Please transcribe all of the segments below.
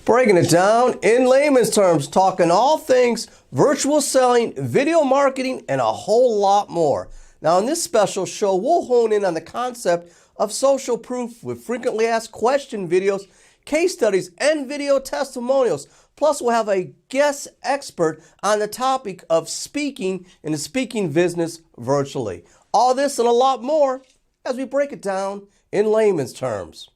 Breaking it down in layman's terms, talking all things virtual selling, video marketing, and a whole lot more. Now, in this special show, we'll hone in on the concept of social proof with frequently asked question videos, case studies, and video testimonials. Plus, we'll have a guest expert on the topic of speaking in the speaking business virtually. All this and a lot more as we break it down in layman's terms.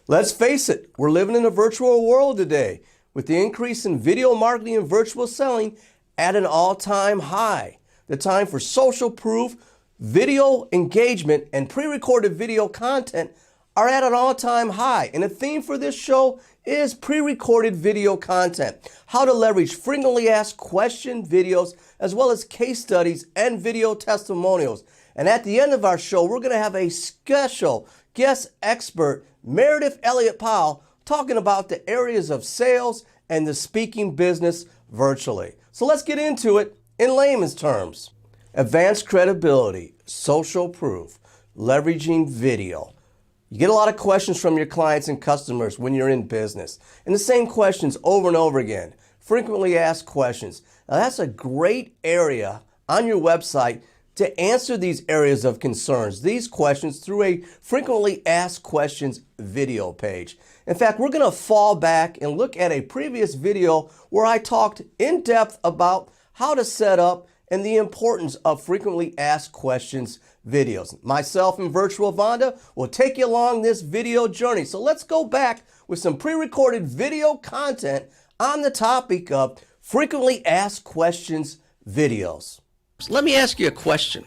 Let's face it, we're living in a virtual world today, with the increase in video marketing and virtual selling at an all-time high. The time for social proof, video engagement, and pre-recorded video content are at an all-time high. And the theme for this show is pre-recorded video content, how to leverage frequently asked question videos, as well as case studies and video testimonials. And at the end of our show, we're going to have a special guest expert, Meredith Elliott Powell, talking about the areas of sales and the speaking business virtually. So let's get into it in layman's terms. Advanced credibility, social proof, leveraging video. You get a lot of questions from your clients and customers when you're in business, and the same questions over and over again. Frequently asked questions. Now that's a great area on your website to answer these areas of concerns, these questions, through a frequently asked questions video page. In fact, we're going to fall back and look at a previous video where I talked in depth about how to set up and the importance of frequently asked questions videos. Myself and Virtual Vonda will take you along this video journey. So let's go back with some pre-recorded video content on the topic of frequently asked questions videos. Let me ask you a question.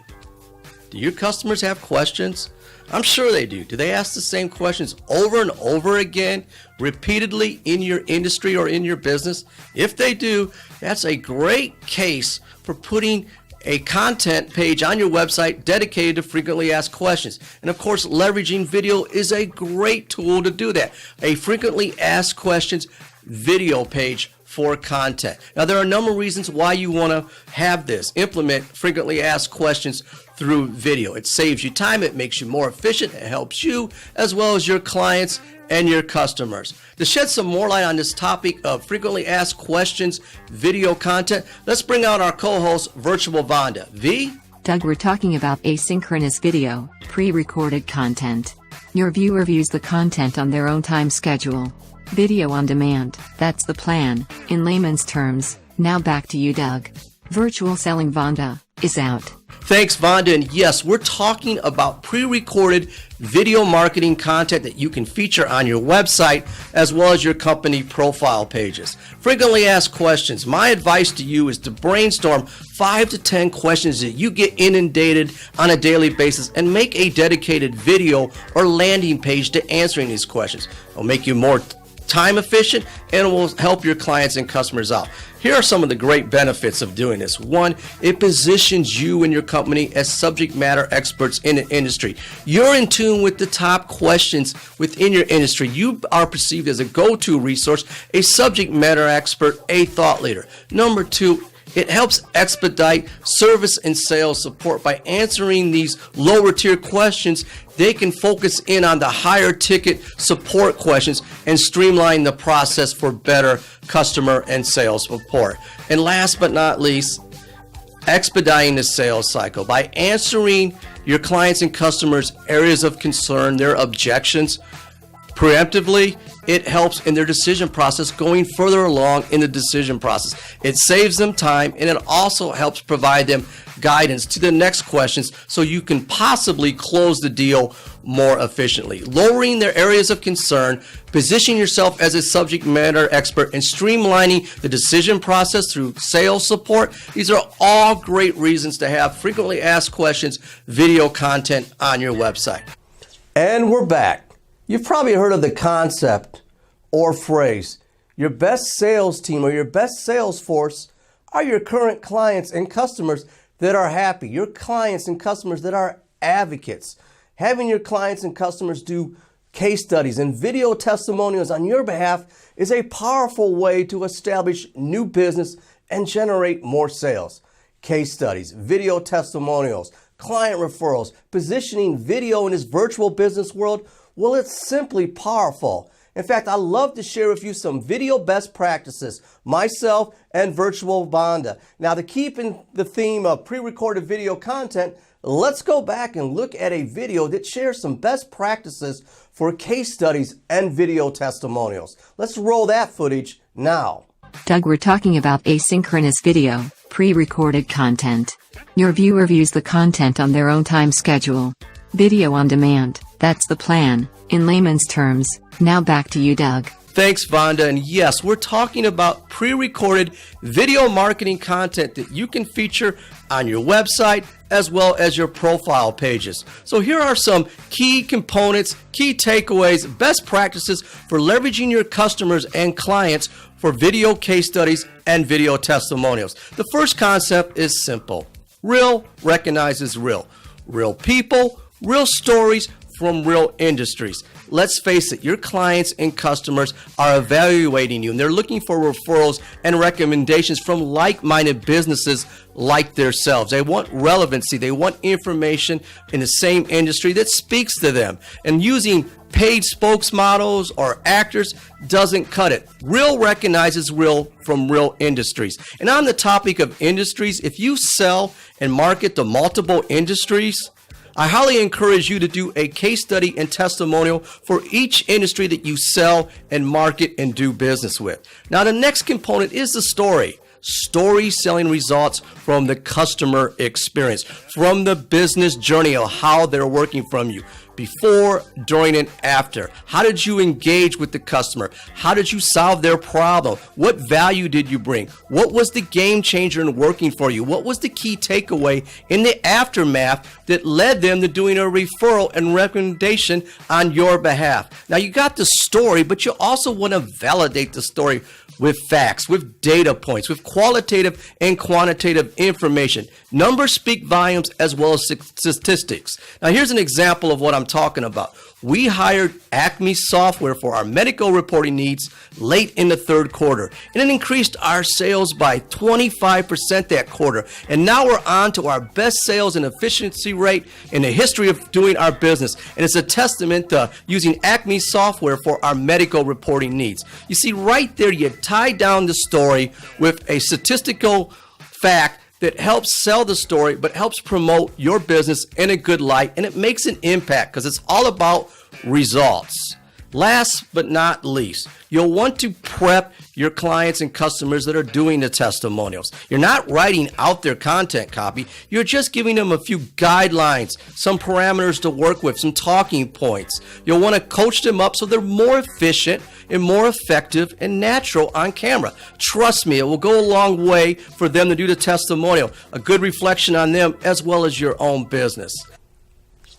Do your customers have questions? I'm sure they do. Do they ask the same questions over and over again, repeatedly in your industry or in your business? If they do, that's a great case for putting a content page on your website dedicated to frequently asked questions. And of course, leveraging video is a great tool to do that. A frequently asked questions video page for content. Now, there are a number of reasons why you want to have this. Implement frequently asked questions through video. It saves you time, it makes you more efficient, it helps you as well as your clients and your customers. To shed some more light on this topic of frequently asked questions video content, let's bring out our co-host, Virtual Vonda. V? Doug, we're talking about asynchronous video, pre-recorded content. Your viewer views the content on their own time schedule. Video on demand, that's the plan, in layman's terms. Now back to you, Doug. Virtual Selling Vonda is out. Thanks, Vonda. And yes, we're talking about pre-recorded video marketing content that you can feature on your website as well as your company profile pages. Frequently asked questions. My advice to you is to brainstorm 5 to 10 questions that you get inundated on a daily basis and make a dedicated video or landing page to answering these questions. It'll make you more time efficient and it will help your clients and customers out. Here are some of the great benefits of doing this. One, it positions you and your company as subject matter experts in the industry. You're in tune with the top questions within your industry. You are perceived as a go-to resource, a subject matter expert, a thought leader. Number two, it helps expedite service and sales support by answering these lower tier questions. They can focus in on the higher ticket support questions and streamline the process for better customer and sales support. And last but not least, expediting the sales cycle by answering your clients and customers' areas of concern, their objections preemptively. It helps in their decision process going further along in the decision process. It saves them time and it also helps provide them guidance to the next questions so you can possibly close the deal more efficiently. Lowering their areas of concern, positioning yourself as a subject matter expert, and streamlining the decision process through sales support. These are all great reasons to have frequently asked questions video content on your website. And we're back. You've probably heard of the concept or phrase, your best sales team or your best sales force are your current clients and customers that are happy, your clients and customers that are advocates. Having your clients and customers do case studies and video testimonials on your behalf is a powerful way to establish new business and generate more sales. case studies, video testimonials, client referrals, positioning video in this virtual business world, well, it's simply powerful. In fact, I love to share with you some video best practices, myself and Virtual Vonda. Now, to keep in the theme of pre-recorded video content, let's go back and look at a video that shares some best practices for case studies and video testimonials. Let's roll that footage now. Doug, we're talking about asynchronous video, pre-recorded content. Your viewer views the content on their own time schedule. Video on demand, that's the plan, in layman's terms. Now back to you, Doug. Thanks, Vonda. And yes, we're talking about pre-recorded video marketing content that you can feature on your website as well as your profile pages. So here are some key components, key takeaways, best practices for leveraging your customers and clients for video case studies and video testimonials. The first concept is simple. Real recognizes real. Real people, real stories from real industries. Let's face it, your clients and customers are evaluating you, and they're looking for referrals and recommendations from like-minded businesses like themselves. They want relevancy. They want information in the same industry that speaks to them. And using paid spokesmodels or actors doesn't cut it. Real recognizes real from real industries. And on the topic of industries, if you sell and market to multiple industries, I highly encourage you to do a case study and testimonial for each industry that you sell and market and do business with. Now, the next component is the story. Story selling results from the customer experience, from the business journey of how they're working from you. Before, during, and after. How did you engage with the customer? How did you solve their problem? What value did you bring? What was the game changer in working for you? What was the key takeaway in the aftermath that led them to doing a referral and recommendation on your behalf? Now, you got the story, but you also want to validate the story with facts, with data points, with qualitative and quantitative information. Numbers speak volumes as well as statistics. Now, here's an example of what I'm talking about. We hired Acme Software for our medical reporting needs late in the third quarter, and it increased our sales by 25% that quarter. And now we're on to our best sales and efficiency rate in the history of doing our business. And it's a testament to using Acme Software for our medical reporting needs. You see, right there, you tie down the story with a statistical fact that helps sell the story, but helps promote your business in a good light, and it makes an impact because it's all about results. Last but not least, you'll want to prep your clients and customers that are doing the testimonials. You're not writing out their content copy. You're just giving them a few guidelines, some parameters to work with, some talking points. You'll want to coach them up so they're more efficient and more effective and natural on camera. Trust me, it will go a long way for them to do the testimonial, a good reflection on them as well as your own business.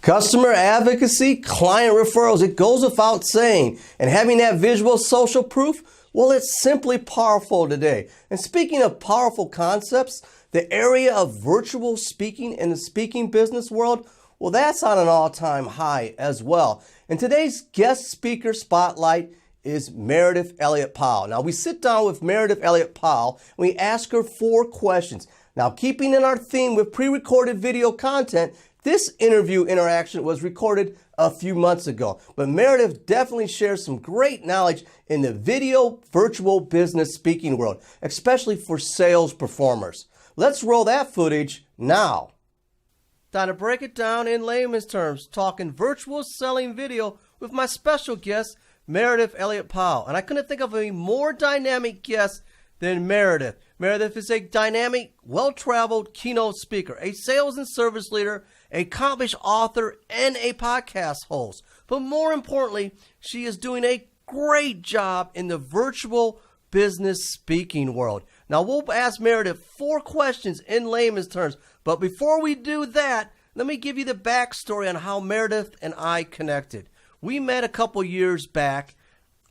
Customer advocacy, client referrals, it goes without saying. And having that visual social proof, well, it's simply powerful today. And speaking of powerful concepts, the area of virtual speaking in the speaking business world, well, that's on an all-time high as well. And today's guest speaker spotlight is Meredith Elliott Powell. Now, we sit down with Meredith Elliott Powell and we ask her 4 questions. Now, keeping in our theme with pre-recorded video content, this interview interaction was recorded a few months ago, but Meredith definitely shares some great knowledge in the video virtual business speaking world, especially for sales performers. Let's roll that footage now. Time to break it down in layman's terms, talking virtual selling video with my special guest, Meredith Elliott Powell. And I couldn't think of a more dynamic guest than Meredith. Meredith is a dynamic, well-traveled keynote speaker, a sales and service leader, an accomplished author, and a podcast host. But more importantly, she is doing a great job in the virtual business speaking world. Now, we'll ask Meredith 4 questions in layman's terms. But before we do that, let me give you the backstory on how Meredith and I connected. We met a couple years back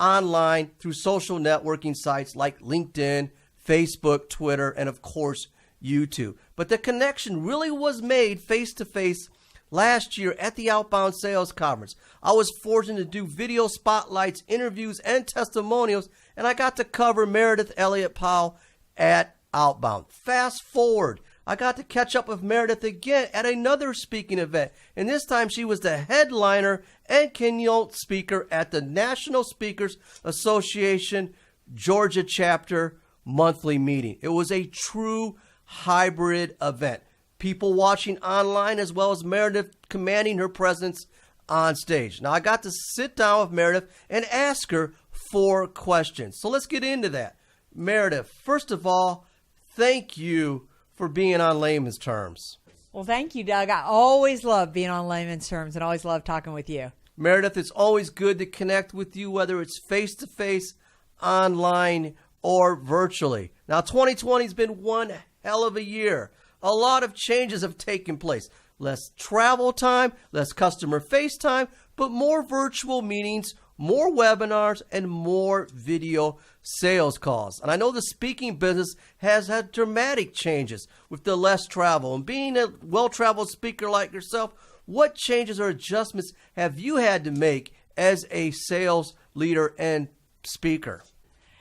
online through social networking sites like LinkedIn, Facebook, Twitter, and of course, YouTube. But the connection really was made face-to-face last year at the Outbound Sales Conference. I was fortunate to do video spotlights, interviews, and testimonials, and I got to cover Meredith Elliott Powell at Outbound. Fast forward, I got to catch up with Meredith again at another speaking event, and this time she was the headliner and keynote speaker at the National Speakers Association Georgia Chapter monthly meeting. It was a true hybrid event. People watching online as well as Meredith commanding her presence on stage. Now, I got to sit down with Meredith and ask her 4 questions. So let's get into that. Meredith, first of all, thank you for being on Layman's Terms. Well, thank you, Doug. I always love being on Layman's Terms and always love talking with you. Meredith, it's always good to connect with you, whether it's face-to-face, online, or virtually. Now, 2020 has been one hell of a year. A lot of changes have taken place. Less travel time, less customer face time, but more virtual meetings, more webinars, and more video sales calls. And I know the speaking business has had dramatic changes with the less travel. And being a well-traveled speaker like yourself, what changes or adjustments have you had to make as a sales leader and speaker?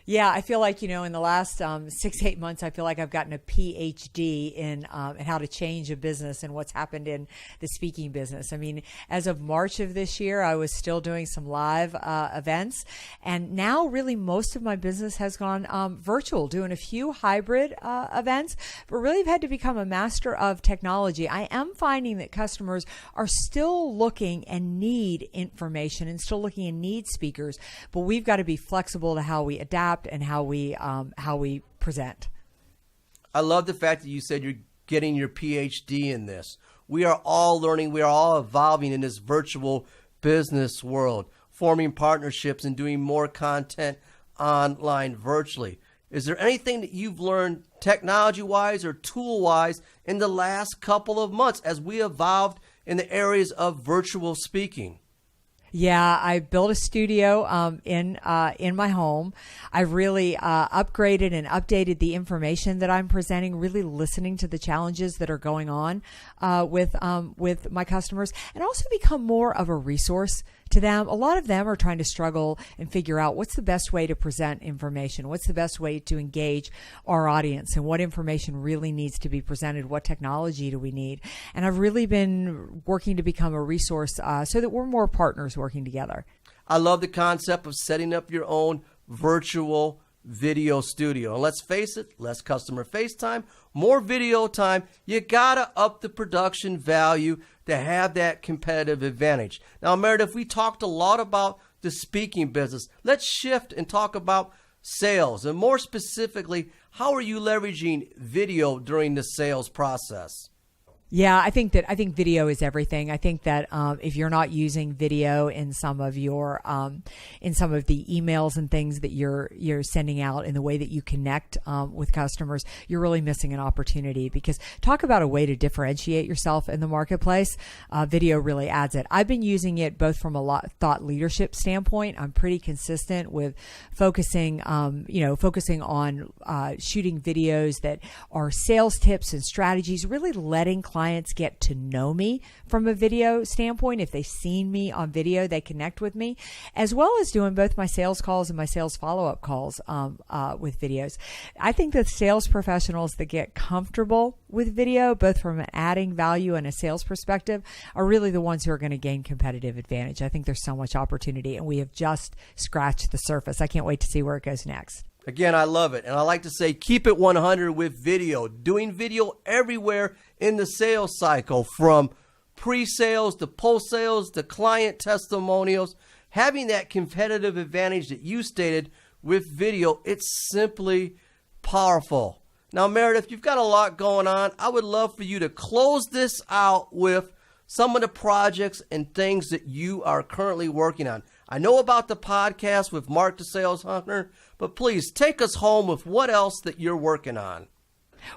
Yeah, I feel like, in the last 6-8 months, I feel like I've gotten a PhD in how to change a business and what's happened in the speaking business. I mean, as of March of this year, I was still doing some live events. And now really most of my business has gone virtual, doing a few hybrid events, but really I've had to become a master of technology. I am finding that customers are still looking and need information and still looking and need speakers, but we've got to be flexible to how we adapt and how we present. I love the fact that you said you're getting your PhD in this. We are all learning. We are all evolving in this virtual business world, forming partnerships and doing more content online virtually. Is there anything that you've learned technology-wise or tool-wise in the last couple of months as we evolved in the areas of virtual speaking? Yeah, I built a studio in my home. I really upgraded and updated the information that I'm presenting, really listening to the challenges that are going on with my customers, and also become more of a resource to them. A lot of them are trying to struggle and figure out what's the best way to present information, what's the best way to engage our audience, and what information really needs to be presented, what technology do we need. And I've really been working to become a resource so that we're more partners working together. I love the concept of setting up your own virtual video studio. And let's face it, less customer face time, more video time. You gotta up the production value to have that competitive advantage. Now, Meredith, we talked a lot about the speaking business. Let's shift and talk about sales. And more specifically, how are you leveraging video during the sales process? Yeah, I think video is everything. I think that if you're not using video in some of your in some of the emails and things that you're sending out, in the way that you connect with customers, you're really missing an opportunity. Because talk about a way to differentiate yourself in the marketplace. Video really adds it. I've been using it both from a thought leadership standpoint. I'm pretty consistent with focusing on shooting videos that are sales tips and strategies, really letting clients get to know me from a video standpoint. If they've seen me on video, they connect with me, as well as doing both my sales calls and my sales follow-up calls with videos. I think that sales professionals that get comfortable with video, both from an adding value and a sales perspective, are really the ones who are going to gain competitive advantage. I think there's so much opportunity, and we have just scratched the surface. I can't wait to see where it goes next. Again, I love it. And I like to say, keep it 100 with video. Doing video everywhere in the sales cycle, from pre-sales to post-sales to client testimonials. Having that competitive advantage that you stated with video, it's simply powerful. Now, Meredith, you've got a lot going on. I would love for you to close this out with some of the projects and things that you are currently working on. I know about the podcast with Mark the Sales Hunter, but please take us home with what else that you're working on.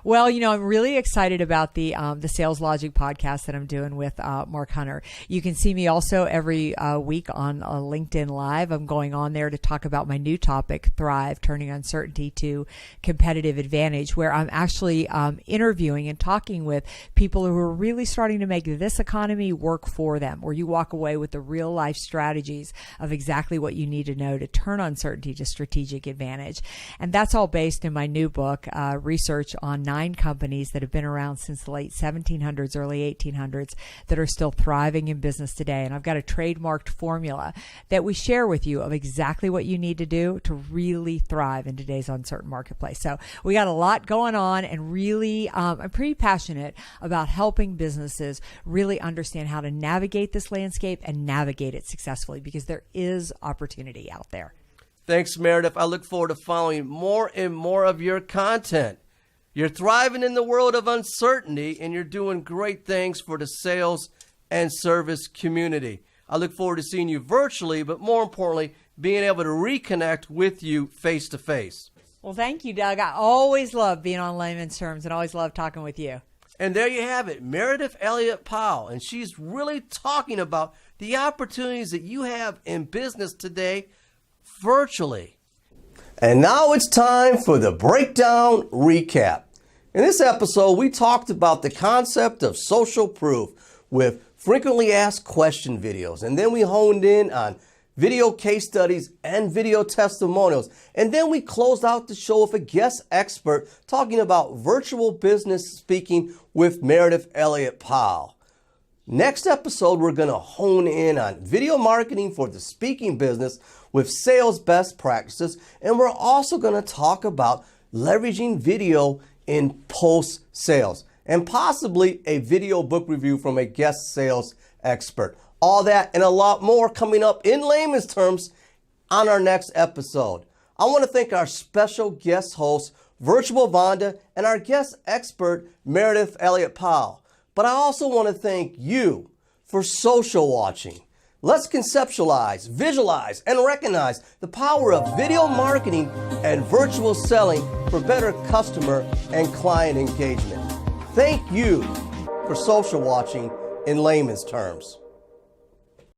Well, I'm really excited about the Sales Logic podcast that I'm doing with Mark Hunter. You can see me also every week on LinkedIn Live. I'm going on there to talk about my new topic, Thrive, Turning Uncertainty to Competitive Advantage, where I'm actually interviewing and talking with people who are really starting to make this economy work for them, where you walk away with the real life strategies of exactly what you need to know to turn uncertainty to strategic advantage. And that's all based in my new book, Research on on 9 companies that have been around since the late 1700s, early 1800s that are still thriving in business today. And I've got a trademarked formula that we share with you of exactly what you need to do to really thrive in today's uncertain marketplace. So we got a lot going on, and really, I'm pretty passionate about helping businesses really understand how to navigate this landscape and navigate it successfully, because there is opportunity out there. Thanks, Meredith. I look forward to following more and more of your content. You're thriving in the world of uncertainty, and you're doing great things for the sales and service community. I look forward to seeing you virtually, but more importantly, being able to reconnect with you face to face. Well, thank you, Doug. I always love being on Layman's Terms and always love talking with you. And there you have it, Meredith Elliott Powell, and she's really talking about the opportunities that you have in business today virtually. And now it's time for the breakdown recap. In this episode, we talked about the concept of social proof with frequently asked question videos, and then we honed in on video case studies and video testimonials. And then we closed out the show with a guest expert talking about virtual business speaking with Meredith Elliott Powell. Next episode, we're going to hone in on video marketing for the speaking business with sales best practices. And we're also going to talk about leveraging video in post-sales and possibly a video book review from a guest sales expert. All that and a lot more coming up in layman's terms on our next episode. I want to thank our special guest host, Virtual Vonda, and our guest expert, Meredith Elliott Powell. But I also want to thank you for social watching. Let's conceptualize, visualize, and recognize the power of video marketing and virtual selling for better customer and client engagement. Thank you for social watching in layman's terms.